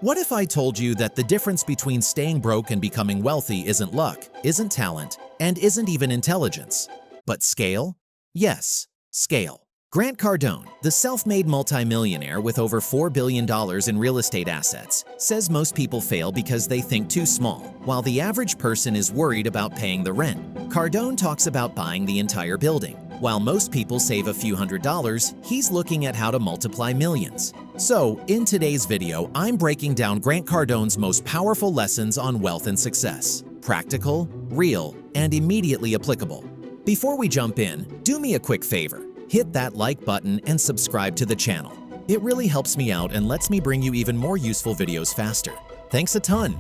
What if I told you that the difference between staying broke and becoming wealthy isn't luck, isn't talent, and isn't even intelligence, but scale? Yes, scale. Grant Cardone, the self-made multimillionaire with over $4 billion in real estate assets, says most people fail because they think too small, while the average person is worried about paying the rent. Cardone talks about buying the entire building. While most people save a few $100s, he's looking at how to multiply millions. So, in today's video, I'm breaking down Grant Cardone's most powerful lessons on wealth and success. Practical, real, and immediately applicable. Before we jump in, do me a quick favor. Hit that like button and subscribe to the channel. It really helps me out and lets me bring you even more useful videos faster. Thanks a ton!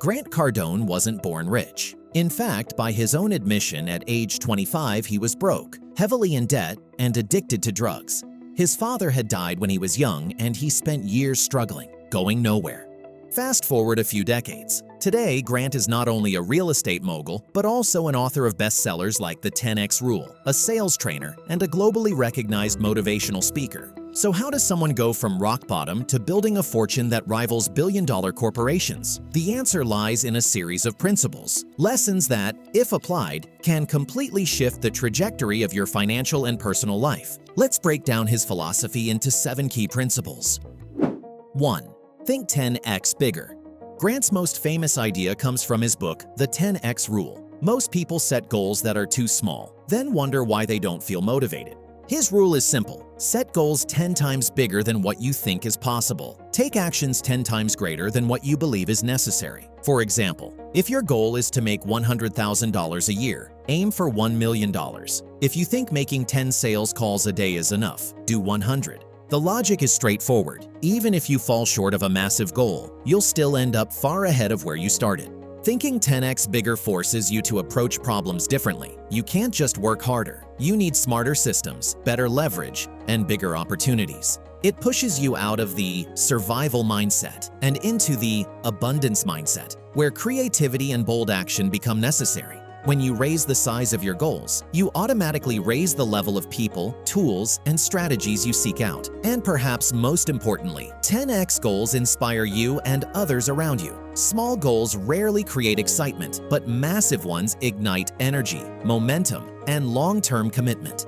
Grant Cardone wasn't born rich. In fact, by his own admission, at age 25, he was broke, heavily in debt, and addicted to drugs. His father had died when he was young, and he spent years struggling, going nowhere. Fast forward a few decades. Today, Grant is not only a real estate mogul, but also an author of bestsellers like The 10X Rule, a sales trainer, and a globally recognized motivational speaker. So how does someone go from rock bottom to building a fortune that rivals billion-dollar corporations? The answer lies in a series of principles, lessons that, if applied, can completely shift the trajectory of your financial and personal life. Let's break down his philosophy into 7 key principles. 1. Think 10x bigger. Grant's most famous idea comes from his book, The 10X Rule. Most people set goals that are too small, then wonder why they don't feel motivated. His rule is simple. Set goals 10 times bigger than what you think is possible. Take actions 10 times greater than what you believe is necessary. For example, if your goal is to make $100,000 a year, aim for $1 million. If you think making 10 sales calls a day is enough, do 100. The logic is straightforward. Even if you fall short of a massive goal, you'll still end up far ahead of where you started. Thinking 10x bigger forces you to approach problems differently. You can't just work harder. You need smarter systems, better leverage, and bigger opportunities. It pushes you out of the survival mindset and into the abundance mindset, where creativity and bold action become necessary. When you raise the size of your goals, you automatically raise the level of people, tools, and strategies you seek out. And perhaps most importantly, 10x goals inspire you and others around you. Small goals rarely create excitement, but massive ones ignite energy, momentum, and long-term commitment.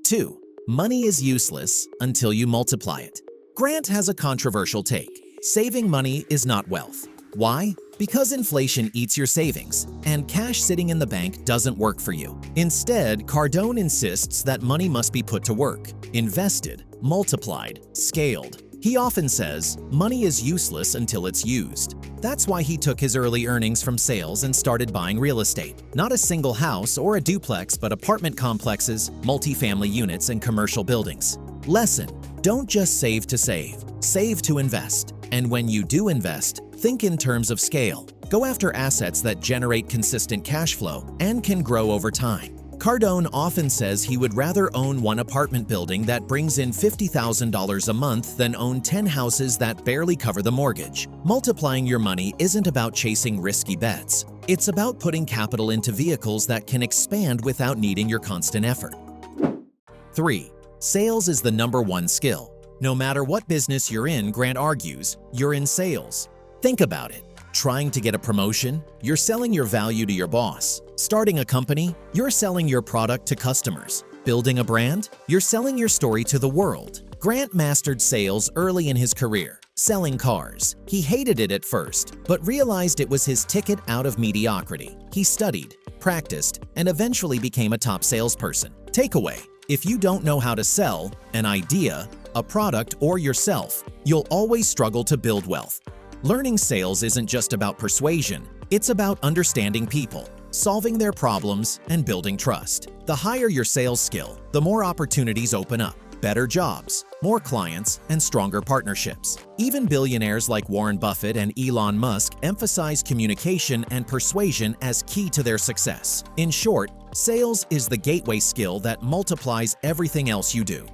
2. Money is useless until you multiply it. Grant has a controversial take. Saving money is not wealth. Why? Because inflation eats your savings, and cash sitting in the bank doesn't work for you. Instead, Cardone insists that money must be put to work, invested, multiplied, scaled. He often says, money is useless until it's used. That's why he took his early earnings from sales and started buying real estate. Not a single house or a duplex, but apartment complexes, multifamily units, and commercial buildings. Lesson: don't just save to save. Save to invest. And when you do invest, think in terms of scale. Go after assets that generate consistent cash flow and can grow over time. Cardone often says he would rather own one apartment building that brings in $50,000 a month than own 10 houses that barely cover the mortgage. Multiplying your money isn't about chasing risky bets. It's about putting capital into vehicles that can expand without needing your constant effort. 3. Sales is the #1 skill. No matter what business you're in, Grant argues, you're in sales. Think about it. Trying to get a promotion? You're selling your value to your boss. Starting a company? You're selling your product to customers. Building a brand? You're selling your story to the world. Grant mastered sales early in his career, selling cars. He hated it at first, but realized it was his ticket out of mediocrity. He studied, practiced, and eventually became a top salesperson. Takeaway: if you don't know how to sell an idea, a product, or yourself, you'll always struggle to build wealth. Learning sales isn't just about persuasion, it's about understanding people, solving their problems, and building trust. The higher your sales skill, the more opportunities open up, better jobs, more clients, and stronger partnerships. Even billionaires like Warren Buffett and Elon Musk emphasize communication and persuasion as key to their success. In short, sales is the gateway skill that multiplies everything else you do.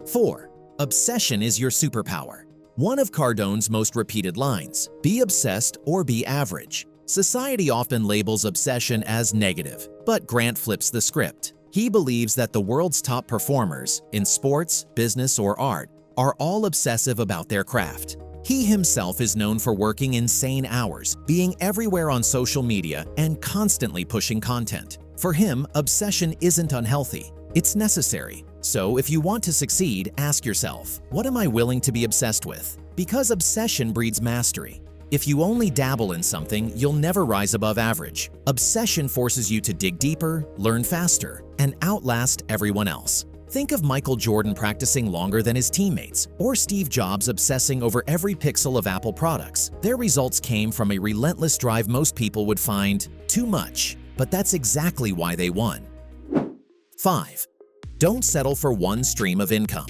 4. Obsession is your superpower. One of Cardone's most repeated lines: be obsessed or be average. Society often labels obsession as negative, but Grant flips the script. He believes that the world's top performers, in sports, business, or art, are all obsessive about their craft. He himself is known for working insane hours, being everywhere on social media, and constantly pushing content. For him, obsession isn't unhealthy. It's necessary. So if you want to succeed, ask yourself, what am I willing to be obsessed with? Because obsession breeds mastery. If you only dabble in something, you'll never rise above average. Obsession forces you to dig deeper, learn faster, and outlast everyone else. Think of Michael Jordan practicing longer than his teammates, or Steve Jobs obsessing over every pixel of Apple products. Their results came from a relentless drive most people would find too much, but that's exactly why they won. 5. Don't settle for one stream of income.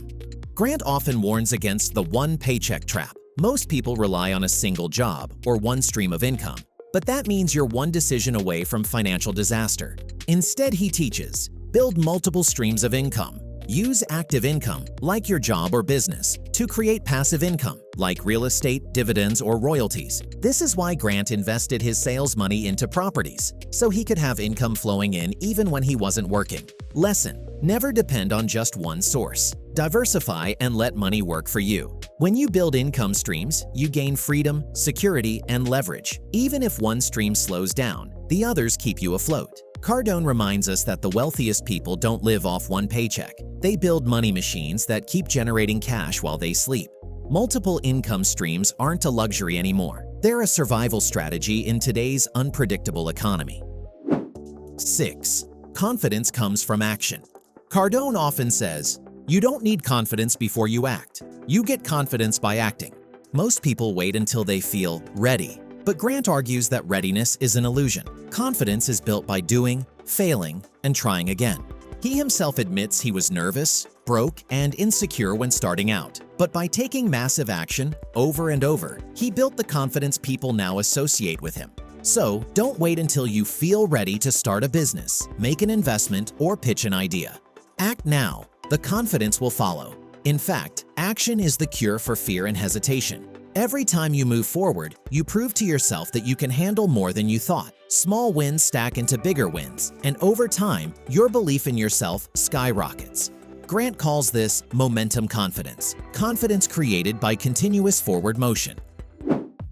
Grant often warns against the one paycheck trap. Most people rely on a single job or one stream of income, but that means you're one decision away from financial disaster. Instead, he teaches, build multiple streams of income. Use active income, like your job or business, to create passive income, like real estate, dividends, or royalties. This is why Grant invested his sales money into properties, so he could have income flowing in even when he wasn't working. Lesson: never depend on just one source. Diversify and let money work for you. When you build income streams, you gain freedom, security, and leverage. Even if one stream slows down, the others keep you afloat. Cardone reminds us that the wealthiest people don't live off one paycheck. They build money machines that keep generating cash while they sleep. Multiple income streams aren't a luxury anymore. They're a survival strategy in today's unpredictable economy. 6. Confidence comes from action. Cardone often says, you don't need confidence before you act. You get confidence by acting. Most people wait until they feel ready. But Grant argues that readiness is an illusion. Confidence is built by doing, failing, and trying again. He himself admits he was nervous, broke, and insecure when starting out. But by taking massive action over and over, he built the confidence people now associate with him. So, don't wait until you feel ready to start a business, make an investment, or pitch an idea. Act now. The confidence will follow. In fact, action is the cure for fear and hesitation. Every time you move forward, you prove to yourself that you can handle more than you thought. Small wins stack into bigger wins, and over time, your belief in yourself skyrockets. Grant calls this momentum confidence, confidence created by continuous forward motion.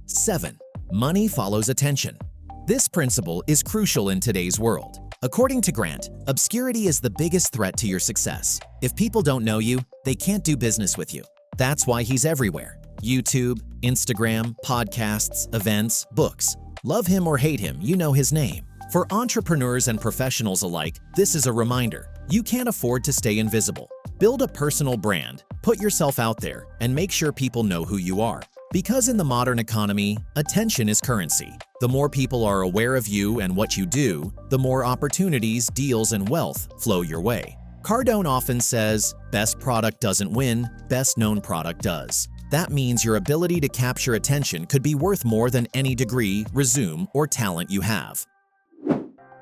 7. Money follows attention. This principle is crucial in today's world. According to Grant, obscurity is the biggest threat to your success. If people don't know you, they can't do business with you. That's why he's everywhere. YouTube, Instagram, podcasts, events, books. Love him or hate him, you know his name. For entrepreneurs and professionals alike, this is a reminder. You can't afford to stay invisible. Build a personal brand, put yourself out there, and make sure people know who you are. Because in the modern economy, attention is currency. The more people are aware of you and what you do, the more opportunities, deals, and wealth flow your way. Cardone often says, best product doesn't win, best known product does. That means your ability to capture attention could be worth more than any degree, resume, or talent you have.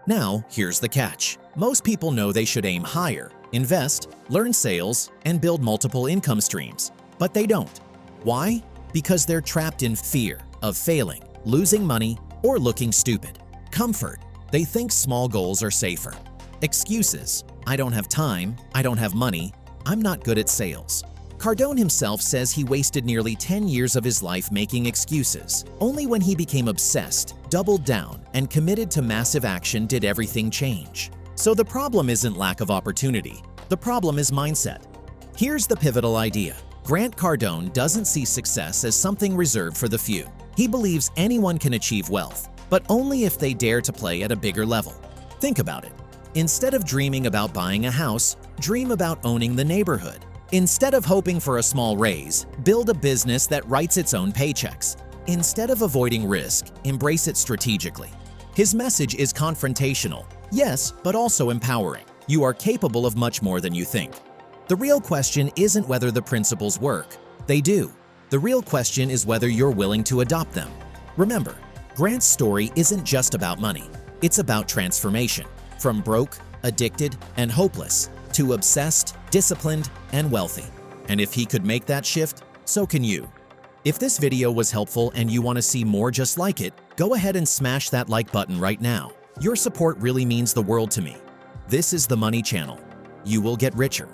Now, here's the catch. Most people know they should aim higher, invest, learn sales, and build multiple income streams. But they don't. Why? Because they're trapped in fear of failing, losing money, or looking stupid. Comfort. They think small goals are safer. Excuses. I don't have time, I don't have money, I'm not good at sales. Cardone himself says he wasted nearly 10 years of his life making excuses. Only when he became obsessed, doubled down, and committed to massive action did everything change. So the problem isn't lack of opportunity. The problem is mindset. Here's the pivotal idea. Grant Cardone doesn't see success as something reserved for the few. He believes anyone can achieve wealth, but only if they dare to play at a bigger level. Think about it. Instead of dreaming about buying a house, dream about owning the neighborhood. Instead of hoping for a small raise, build a business that writes its own paychecks. Instead of avoiding risk, embrace it strategically. His message is confrontational, yes, but also empowering. You are capable of much more than you think. The real question isn't whether the principles work. They do. The real question is whether you're willing to adopt them. Remember, Grant's story isn't just about money. It's about transformation. From broke, addicted, and hopeless to obsessed, disciplined, and wealthy. And if he could make that shift, so can you. If this video was helpful and you want to see more just like it, go ahead and smash that like button right now. Your support really means the world to me. This is the Money Channel. You will get richer.